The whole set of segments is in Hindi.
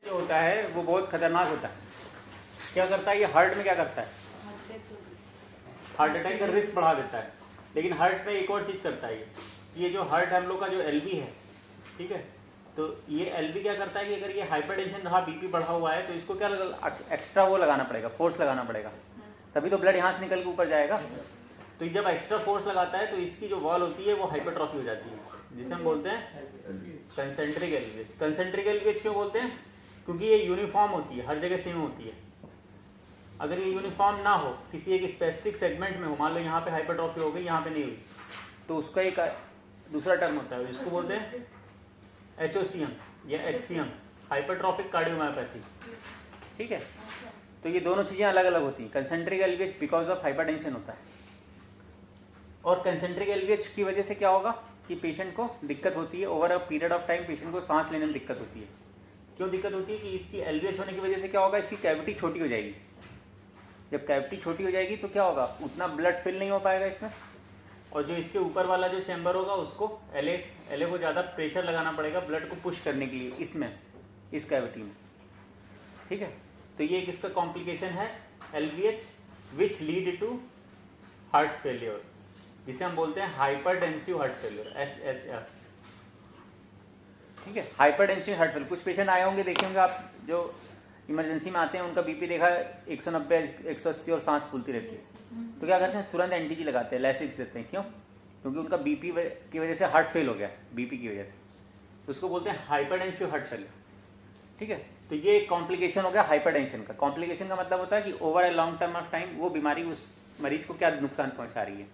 जो होता है वो बहुत खतरनाक होता है। क्या करता है ये हार्ट में, क्या करता है, हार्ट अटैक का रिस्क बढ़ा देता है। लेकिन हार्ट में एक और चीज़ करता है ये जो हार्ट हम लोग का जो एलवी है, ठीक है, तो ये एलवी क्या करता है कि अगर ये हाइपरटेंशन रहा, बीपी बढ़ा हुआ है, तो इसको क्या एक्स्ट्रा वो लगाना पड़ेगा, फोर्स लगाना पड़ेगा, तभी तो ब्लड यहाँ से निकल के ऊपर जाएगा। तो जब एक्स्ट्रा फोर्स लगाता है तो इसकी जो वॉल होती है वो हाइपरट्रॉफी हो जाती है, जिसे हम बोलते हैं कंसेंट्रिक एलवीएच। कंसेंट्रिक एलवीएच क्यों बोलते हैं? क्योंकि ये यूनिफॉर्म होती है, हर जगह सेम होती है। अगर ये यूनिफॉर्म ना हो, किसी एक स्पेसिफिक सेगमेंट में हो, मान लो यहाँ पे हाइपरट्रॉफी हो गई, यहाँ पे नहीं हुई, तो उसका एक दूसरा टर्म होता है, जिसको बोलते हैं एचओसीएम या एचसीएम, हाइपरट्रॉफिक कार्डियोमायोपैथी। ठीक है, तो ये दोनों चीजें अलग अलग होती हैं। Concentric LVH because of hypertension होता है, और कंसेंट्रिक एलवीएच की वजह से क्या होगा कि पेशेंट को दिक्कत होती है, over a period of time patient को सांस लेने में दिक्कत होती है। क्यों दिक्कत होती है कि इसकी एलवीएच होने की वजह से क्या होगा, इसकी कैविटी छोटी हो जाएगी। जब कैविटी छोटी हो जाएगी तो क्या होगा, उतना ब्लड फिल नहीं हो पाएगा इसमें, और जो इसके ऊपर वाला जो चैम्बर होगा उसको एलए को ज़्यादा प्रेशर लगाना पड़ेगा ब्लड को पुश करने के लिए इसमें, इस कैविटी में। ठीक है, तो ये किसका कॉम्प्लिकेशन है, LVH which lead to heart failure, जिसे हम बोलते हैं हाइपरटेंसिव हार्ट फेलियर, एचएचएफ। ठीक है, हाइपरटेंसिव हार्ट फेलियर। कुछ पेशेंट आए होंगे, देखे होंगे आप, जो इमरजेंसी में आते हैं, उनका बीपी देखा 190 180 और सांस फूलती रहती है, तो क्या करते हैं, तुरंत एंटीजी लगाते हैं, लैसिक्स देते हैं। क्यों? क्योंकि उनका बीपी की वजह से हार्ट फेल हो गया, बीपी की वजह से, तो उसको बोलते हैं हाइपरटेंसिव हार्ट फेलियर। ठीक है, तो ये कॉम्प्लिकेशन हो गया हाइपरटेंशन का। कॉम्प्लिकेशन का मतलब होता है कि over a long term of time वो बीमारी उस मरीज को क्या नुकसान पहुंचा रही है।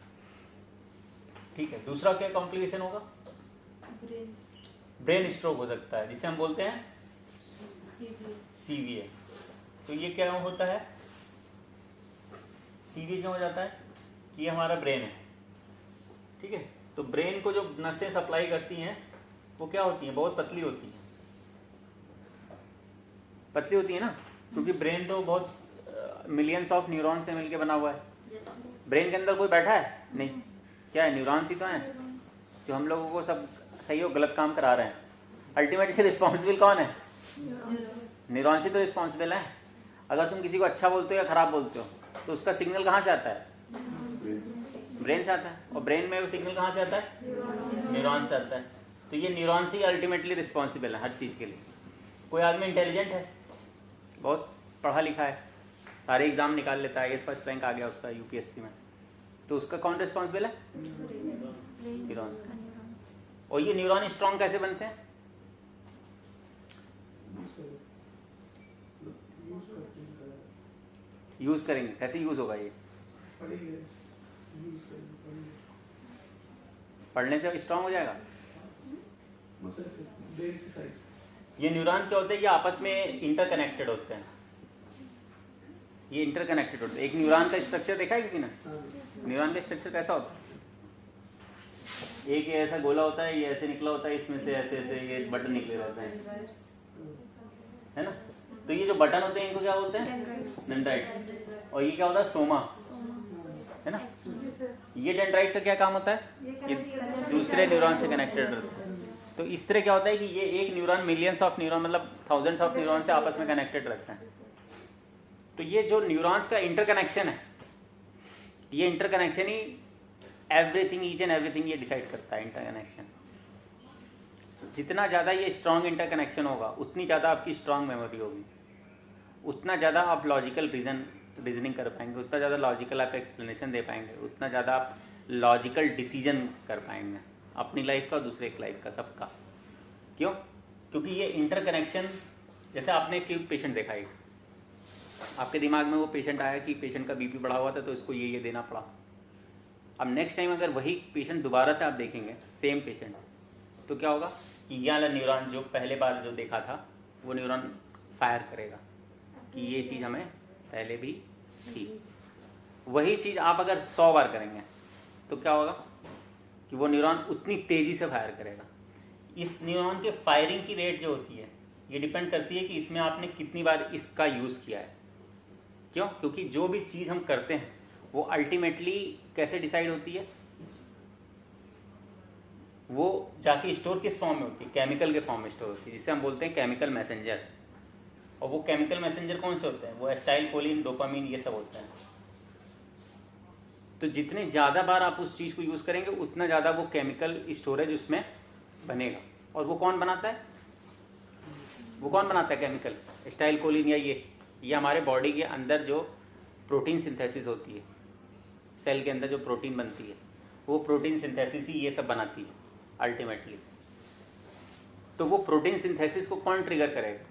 ठीक है, दूसरा क्या कॉम्प्लिकेशन होगा, ब्रेन स्ट्रोक हो सकता है, जिसे हम बोलते हैं सीवीए। तो ये क्या होता है, सीवीए क्यों हो जाता है, ये हमारा ब्रेन है। ठीक है, तो ब्रेन को जो नसें सप्लाई करती हैं वो क्या होती हैं, बहुत पतली होती हैं, पतली होती है ना, क्योंकि ब्रेन तो बहुत मिलियंस ऑफ न्यूरॉन से मिलकर बना हुआ है। ब्रेन के अंदर कोई बैठा है नहीं, क्या है, न्यूरॉन्स ही तो हैं जो हम लोगों को सब सही हो गलत काम करा रहे हैं। अल्टीमेटली रिस्पॉन्सिबल कौन है, न्यूरॉन्स ही तो रिस्पॉन्सिबल है। अगर तुम किसी को अच्छा बोलते हो या खराब बोलते हो तो उसका सिग्नल कहाँ से आता है, ब्रेन से आता है, और ब्रेन में वो सिग्नल कहाँ से आता है, न्यूरॉन से आता है। तो ये न्यूरॉन्स ही अल्टीमेटली रिस्पॉन्सिबल है हर चीज के लिए। कोई आदमी इंटेलिजेंट है, बहुत पढ़ा लिखा है, सारे एग्जाम निकाल लेता है, फर्स्ट रैंक आ गया उसका यूपीएससी में, तो उसका कौन रिस्पॉन्सिबल है, न्यूरॉन्स। और ये न्यूरॉन स्ट्रॉन्ग कैसे बनते हैं, यूज करेंगे, कैसे यूज होगा ये, पढ़ने से स्ट्रॉन्ग हो जाएगा। ये न्यूरॉन क्या होते हैं, ये आपस में इंटरकनेक्टेड होते हैं, ये इंटरकनेक्टेड होते हैं। एक न्यूरॉन का स्ट्रक्चर देखा है किसी ने, न्यूरॉन का स्ट्रक्चर कैसा होता है, एक ऐसा गोला होता है, ये ऐसे निकला होता है, इसमें से ऐसे ऐसे ये बटन निकले रहते हैं, है ना। तो ये जो बटन होते हैं इनको क्या बोलते हैं, डेंड्राइट, और ये क्या होता है, सोमा, है ना। ये डेंड्राइट का क्या काम होता है, ये दूसरे न्यूरॉन से कनेक्टेड रहता है। तो इस तरह क्या होता है कि ये एक न्यूरॉन मिलियंस ऑफ न्यूरॉन, मतलब थाउजेंड्स ऑफ न्यूरॉन से आपस में कनेक्टेड रहते हैं। तो ये जो न्यूरॉन्स का इंटरकनेक्शन है, ये interconnection he everything, each and everything ये डिसाइड करता है। इंटरकनेक्शन जितना ज्यादा ये स्ट्रॉन्ग इंटरकनेक्शन होगा, उतनी ज्यादा आपकी स्ट्रॉन्ग मेमोरी होगी, उतना ज्यादा आप लॉजिकल रीजनिंग कर पाएंगे, उतना ज्यादा लॉजिकल आप एक्सप्लेनेशन दे पाएंगे, उतना ज्यादा आप लॉजिकल डिसीजन कर पाएंगे अपनी लाइफ का, दूसरे की लाइफ का, सबका। क्यों? क्योंकि ये इंटरकनेक्शन, जैसे आपने एक पेशेंट देखा, एक आपके दिमाग में वो पेशेंट आया कि पेशेंट का बीपी बढ़ा हुआ था तो इसको ये देना पड़ा। अब नेक्स्ट टाइम अगर वही पेशेंट दोबारा से आप देखेंगे, सेम पेशेंट, तो क्या होगा कि ये वाला न्यूरॉन जो पहले बार जो देखा था वो न्यूरॉन फायर करेगा कि ये चीज़ हमें पहले भी थी। वही चीज़ आप अगर 100 बार करेंगे तो क्या होगा कि वो न्यूरॉन उतनी तेजी से फायर करेगा। इस न्यूरॉन के फायरिंग की रेट जो होती है ये डिपेंड करती है कि इसमें आपने कितनी बार इसका यूज़ किया है। क्यों? क्योंकि जो भी चीज़ हम करते हैं वो अल्टीमेटली कैसे डिसाइड होती है, वो जाके स्टोर किस फॉर्म में होती है, केमिकल के फॉर्म में स्टोर होती है, जिसे हम बोलते हैं केमिकल मैसेंजर। और वो केमिकल मैसेंजर कौन से होते हैं? वो एस्टाइल कोलिन, डोपामीन, ये सब होते हैं। तो जितने ज़्यादा बार आप उस चीज़ को यूज़ करेंगे उतना ज़्यादा वो केमिकल स्टोरेज उसमें बनेगा। और वो कौन बनाता है? वो कौन बनाता है केमिकल? एस्टाइल कोलिन या ये हमारे बॉडी के अंदर जो प्रोटीन सिंथेसिस होती है, सेल के अंदर जो प्रोटीन बनती है, वो प्रोटीन सिंथेसिस ही ये सब बनाती है अल्टीमेटली। तो वो प्रोटीन सिंथेसिस को कौन ट्रिगर करेगा?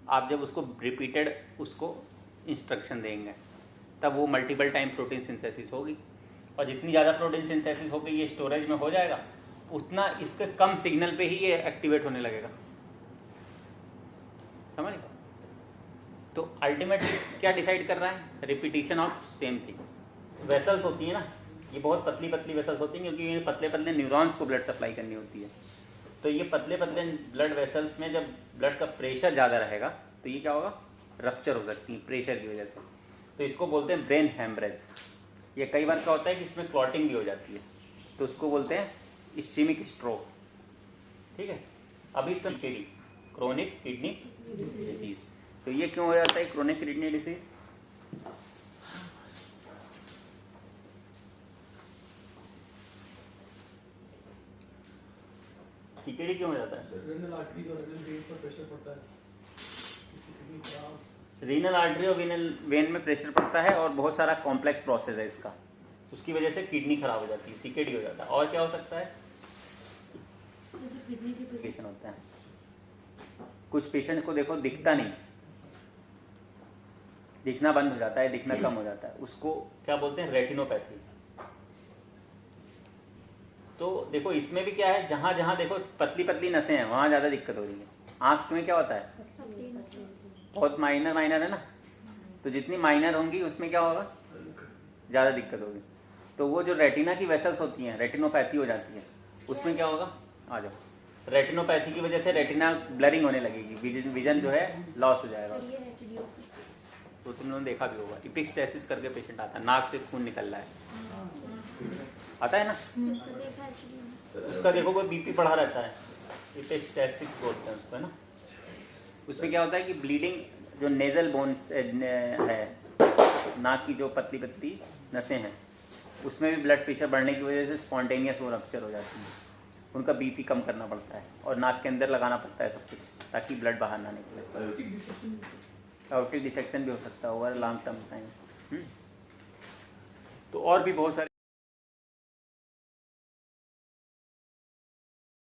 आप जब उसको रिपीटेड उसको इंस्ट्रक्शन देंगे तब वो मल्टीपल टाइम प्रोटीन सिंथेसिस होगी। और जितनी ज़्यादा प्रोटीन सिंथेसिस होगी, ये स्टोरेज में हो जाएगा, उतना इसके कम सिग्नल पे ही ये एक्टिवेट होने लगेगा। समझ गए? तो अल्टीमेटली क्या डिसाइड कर रहा है? Repetition of same thing. Vessels होती है ना, ये बहुत पतली पतली वेसल्स होती हैं, क्योंकि ये पतले पतले न्यूरॉन्स को ब्लड सप्लाई करनी होती है। तो ये पतले पतले ब्लड वेसल्स में जब ब्लड का प्रेशर ज़्यादा रहेगा तो ये क्या होगा? रप्चर हो सकती है प्रेशर की वजह से। तो इसको बोलते हैं ब्रेन हेमरेज। ये कई बार क्या होता है कि इसमें क्लॉटिंग भी हो जाती है, तो उसको बोलते हैं इस्चेमिक स्ट्रोक। ठीक है। अभी सब क्रोनिक किडनी डिजीज। तो ये क्यों हो जाता है क्रोनिक किडनी डिजीज? सीकेडी क्यों हो जाता है? रीनल आर्टरी और रीनल वेन पर प्रेशर पड़ता है, रीनल आर्टरी और वेन में प्रेशर पड़ता है और बहुत सारा कॉम्प्लेक्स प्रोसेस है इसका, उसकी वजह से किडनी खराब हो जाती है, सीकेडी हो जाता है। और क्या हो सकता है? पेशेंट होता है, कुछ पेशेंट को देखो दिखता नहीं, दिखना बंद हो जाता है, दिखना कम हो जाता है, उसको क्या बोलते हैं? रेटिनोपैथी। तो देखो इसमें भी क्या है, जहां जहां देखो पतली पतली नसें हैं वहां ज्यादा दिक्कत हो रही है। आंख में क्या होता है? बहुत माइनर है ना, तो जितनी माइनर होंगी उसमें क्या होगा? ज्यादा दिक्कत होगी। तो वो जो रेटिना की वेसल्स होती हैं, रेटिनोपैथी हो जाती है, उसमें क्या होगा? आ जाओ। रेटिनोपैथी की वजह से रेटिना ब्लरिंग होने लगेगी, विजन जो है लॉस हो जाएगा। तो तुम लोगों ने देखा भी होगा, इपिक्स्टेसिस करके पेशेंट आता है, नाक से खून निकल रहा है, आता है ना, उसका देखो कोई बीपी बढ़ा रहता है, इपिक्स्टेसिस बोलते हैं उसको, है ना। उसमें क्या होता है कि ब्लीडिंग, जो नेजल बोन्स है, नाक की जो पतली पतली नसें हैं, उसमें भी ब्लड प्रेशर बढ़ने की वजह से स्पॉन्टेनियस वो रप्चर हो जाती है, उनका बीपी कम करना पड़ता है और नाक के अंदर लगाना पड़ता है सब कुछ, ताकि ब्लड बाहर ना निकले। आउटिक डिसेक्शन भी हो सकता है ओवर लॉन्ग टर्म टाइम। तो और भी बहुत सारे